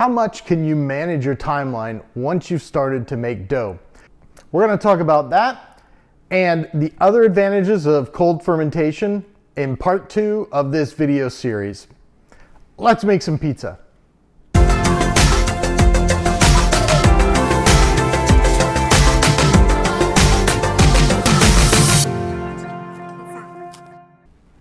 How much can you manage your timeline once you've started to make dough? We're going to talk about that and the other advantages of cold fermentation in part 2 of this video series. Let's make some pizza.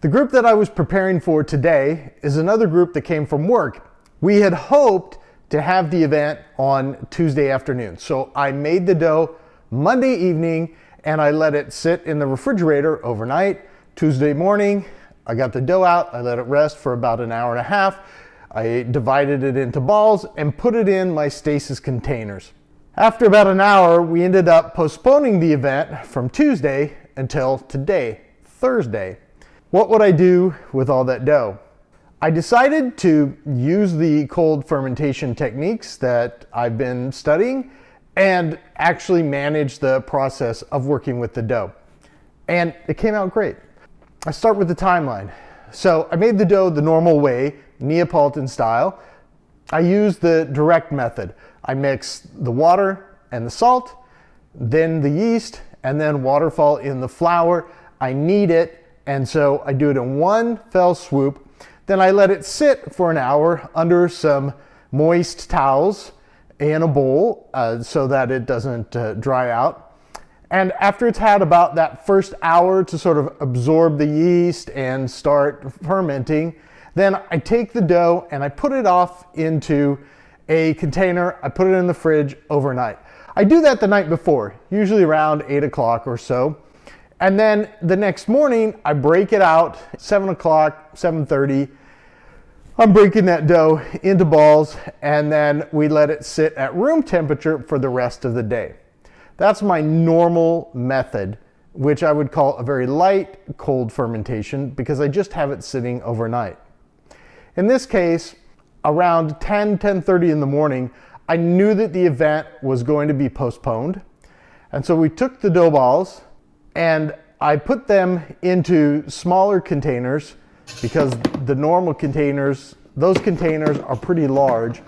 The group that I was preparing for today is another group that came from work. We had hoped to have the event on Tuesday afternoon. So I made the dough Monday evening and I let it sit in the refrigerator overnight. Tuesday morning, I got the dough out, I let it rest for about an hour and a half. I divided it into balls and put it in my stasis containers. After about an hour, we ended up postponing the event from Tuesday until today, Thursday. What would I do with all that dough? I decided to use the cold fermentation techniques that I've been studying and actually manage the process of working with the dough. And it came out great. I start with the timeline. So I made the dough the normal way, Neapolitan style. I used the direct method. I mixed the water and the salt, then the yeast, and then waterfall in the flour. I knead it. And so I do it in one fell swoop. Then I let it sit for an hour under some moist towels in a bowl so that it doesn't dry out. And after it's had about that first hour to sort of absorb the yeast and start fermenting, then I take the dough and I put it off into a container. I put it in the fridge overnight. I do that the night before, usually around 8 o'clock or so. And then the next morning, I break it out, 7 o'clock, 7:30. I'm breaking that dough into balls, and then we let it sit at room temperature for the rest of the day. That's my normal method, which I would call a very light cold fermentation because I just have it sitting overnight. In this case, around 10:30 in the morning, I knew that the event was going to be postponed. And so we took the dough balls, and I put them into smaller containers because the normal containers, those containers are pretty large,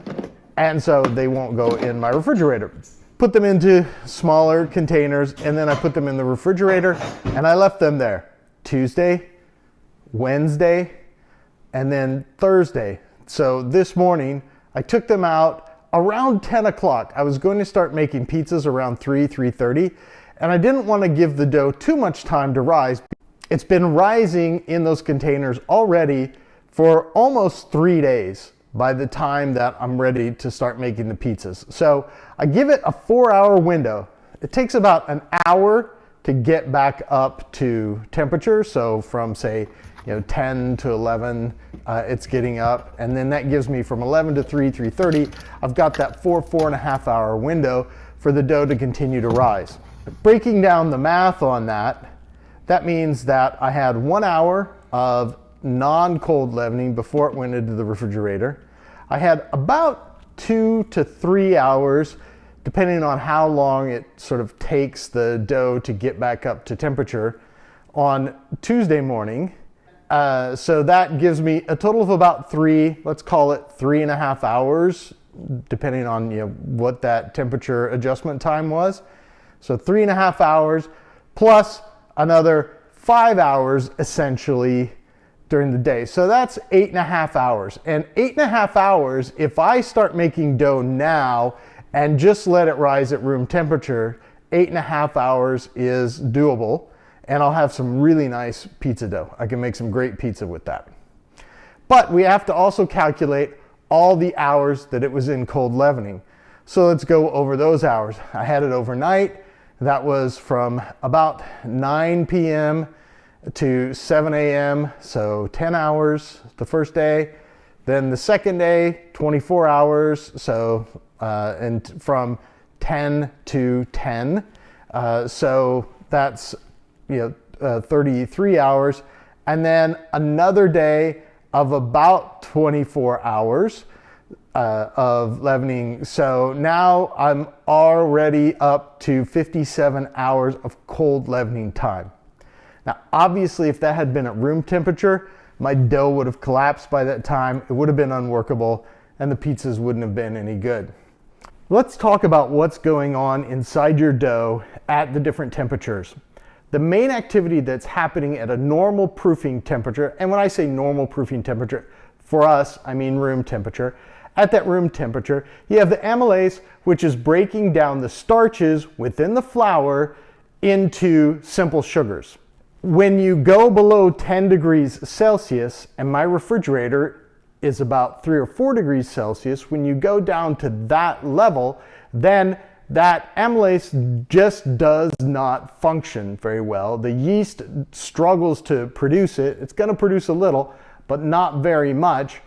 and so they won't go in my refrigerator. Put them into smaller containers, and then I put them in the refrigerator, and I left them there Tuesday, Wednesday, and then Thursday. So this morning, I took them out around 10 o'clock. I was going to start making pizzas around 3:30. And I didn't want to give the dough too much time to rise. It's been rising in those containers already for almost 3 days by the time that I'm ready to start making the pizzas. So I give it a 4-hour window. It takes about an hour to get back up to temperature. So from say, 10 to 11, it's getting up. And then that gives me from 11 to 3:30, I've got that 4.5 hour window for the dough to continue to rise. Breaking down the math on that, that means that I had 1 hour of non-cold leavening before it went into the refrigerator. I had about 2 to 3 hours, depending on how long it sort of takes the dough to get back up to temperature on Tuesday morning. So that gives me a total of about 3, let's call it 3.5 hours, depending on what that temperature adjustment time was. So 3.5 hours plus another 5 hours essentially during the day. So that's 8.5 hours. And 8.5 hours, if I start making dough now and just let it rise at room temperature, 8.5 hours is doable. And I'll have some really nice pizza dough. I can make some great pizza with that. But we have to also calculate all the hours that it was in cold leavening. So let's go over those hours. I had it overnight. That was from about 9 p.m. to 7 a.m., so 10 hours the first day. Then the second day, 24 hours, so and from 10 to 10. So that's 33 hours. And then another day of about 24 hours. Of leavening. So now I'm already up to 57 hours of cold leavening time. Now, obviously, if that had been at room temperature, my dough would have collapsed by that time. It would have been unworkable. and the pizzas wouldn't have been any good. Let's talk about what's going on inside your dough at the different temperatures. The main activity that's happening at a normal proofing temperature, and when I say normal proofing temperature, for us, I mean room temperature. At that room temperature, you have the amylase, which is breaking down the starches within the flour into simple sugars. When you go below 10 degrees Celsius, and my refrigerator is about 3 or 4 degrees Celsius, when you go down to that level, then that amylase just does not function very well. The yeast struggles to produce it. It's going to produce a little, but not very much.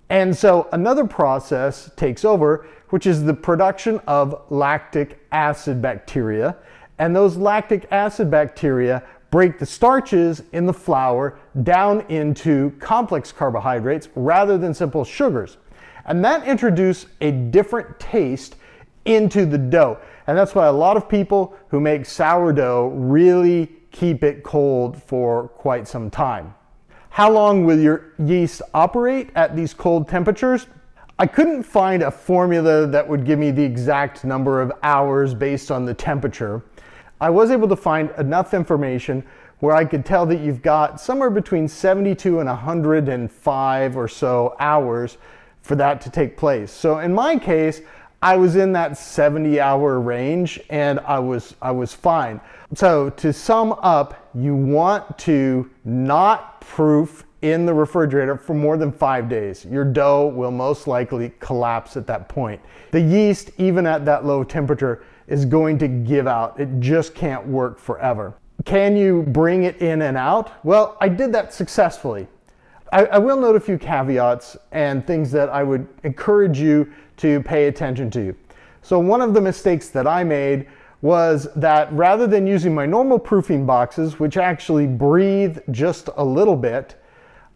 And so another process takes over, which is the production of lactic acid bacteria. And those lactic acid bacteria break the starches in the flour down into complex carbohydrates rather than simple sugars. And that introduces a different taste into the dough. And that's why a lot of people who make sourdough really keep it cold for quite some time. How long will your yeast operate at these cold temperatures? I couldn't find a formula that would give me the exact number of hours based on the temperature. I was able to find enough information where I could tell that you've got somewhere between 72 and 105 or so hours for that to take place. So in my case, I was in that 70-hour range and I was fine. So to sum up, you want to not proof in the refrigerator for more than 5 days. Your dough will most likely collapse at that point. The yeast, even at that low temperature, is going to give out. It just can't work forever. Can you bring it in and out? Well, I did that successfully. I will note a few caveats and things that I would encourage you to pay attention to. So one of the mistakes that I made was that rather than using my normal proofing boxes, which actually breathe just a little bit,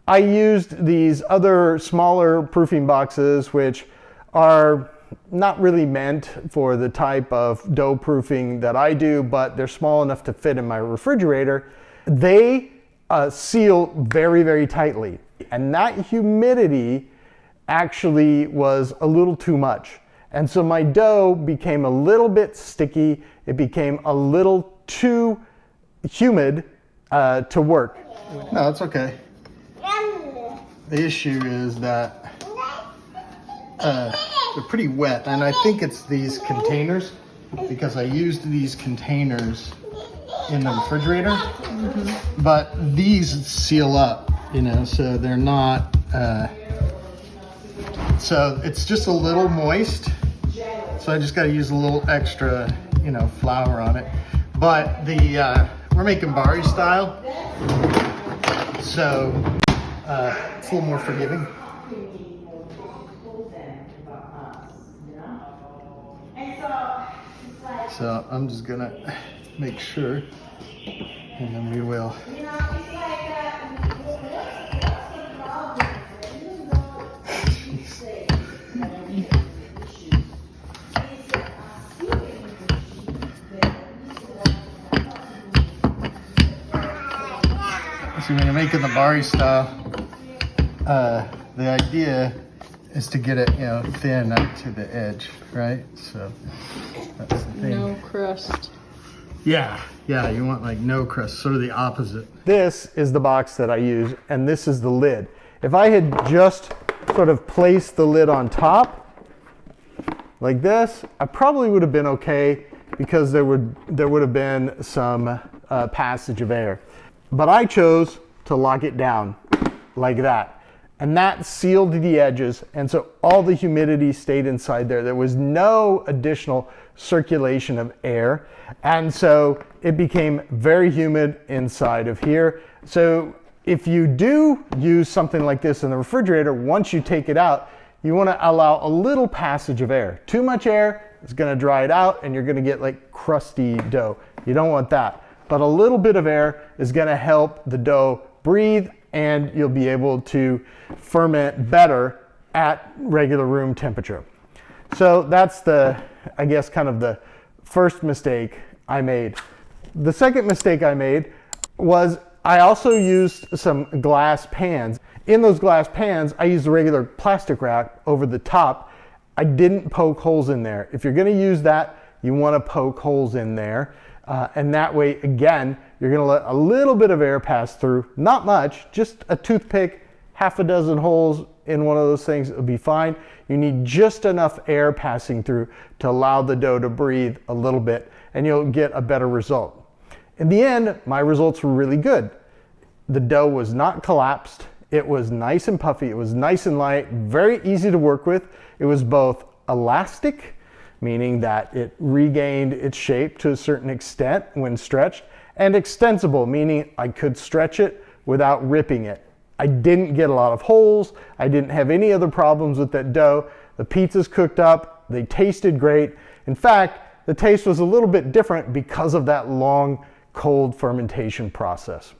I used these other smaller proofing boxes, which are not really meant for the type of dough proofing that I do, but they're small enough to fit in my refrigerator. They seal very, very tightly. And that humidity actually was a little too much. And so my dough became a little bit sticky. It became a little too humid to work. No, it's okay. The issue is that they're pretty wet. And I think it's these containers, because I used these containers in the refrigerator. Mm-hmm. But these seal up, so they're not, so it's just a little moist. So I just got to use a little extra, flour on it. But we're making bari style, so it's a little more forgiving. So I'm just gonna make sure, and then we will. So when you're making the bari style, the idea is to get it, thin up to the edge, right? So that's the thing. No crust. Yeah, you want like no crust, sort of the opposite. This is the box that I use, and this is the lid. If I had just sort of placed the lid on top, like this, I probably would have been okay, because there would have been some passage of air. But I chose to lock it down like that. And that sealed the edges, and so all the humidity stayed inside there. There was no additional circulation of air, and so it became very humid inside of here. So if you do use something like this in the refrigerator, once you take it out, you want to allow a little passage of air. Too much air is going to dry it out, and you're going to get like crusty dough. You don't want that. But a little bit of air is going to help the dough breathe, and you'll be able to ferment better at regular room temperature. So that's I guess, kind of the first mistake I made. The second mistake I made was I also used some glass pans. In those glass pans, I used a regular plastic wrap over the top. I didn't poke holes in there. If you're going to use that, you want to poke holes in there. And that way, again, you're going to let a little bit of air pass through. Not much, just a toothpick, half a dozen holes in one of those things will be fine. You need just enough air passing through to allow the dough to breathe a little bit, and you'll get a better result. In the end, my results were really good. The dough was not collapsed. It was nice and puffy. It was nice and light, very easy to work with. It was both elastic, meaning that it regained its shape to a certain extent when stretched, and extensible, meaning I could stretch it without ripping it. I didn't get a lot of holes. I didn't have any other problems with that dough. The pizzas cooked up. They tasted great. In fact, the taste was a little bit different because of that long, cold fermentation process.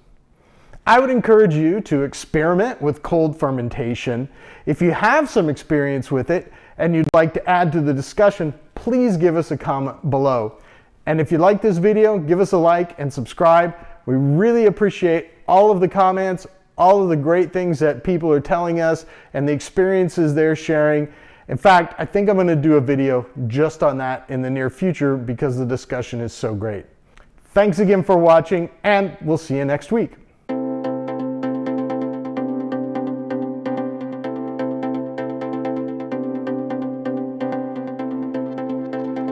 I would encourage you to experiment with cold fermentation. If you have some experience with it and you'd like to add to the discussion, please give us a comment below. And if you like this video, give us a like and subscribe. We really appreciate all of the comments, all of the great things that people are telling us and the experiences they're sharing. In fact, I think I'm going to do a video just on that in the near future because the discussion is so great. Thanks again for watching, and we'll see you next week.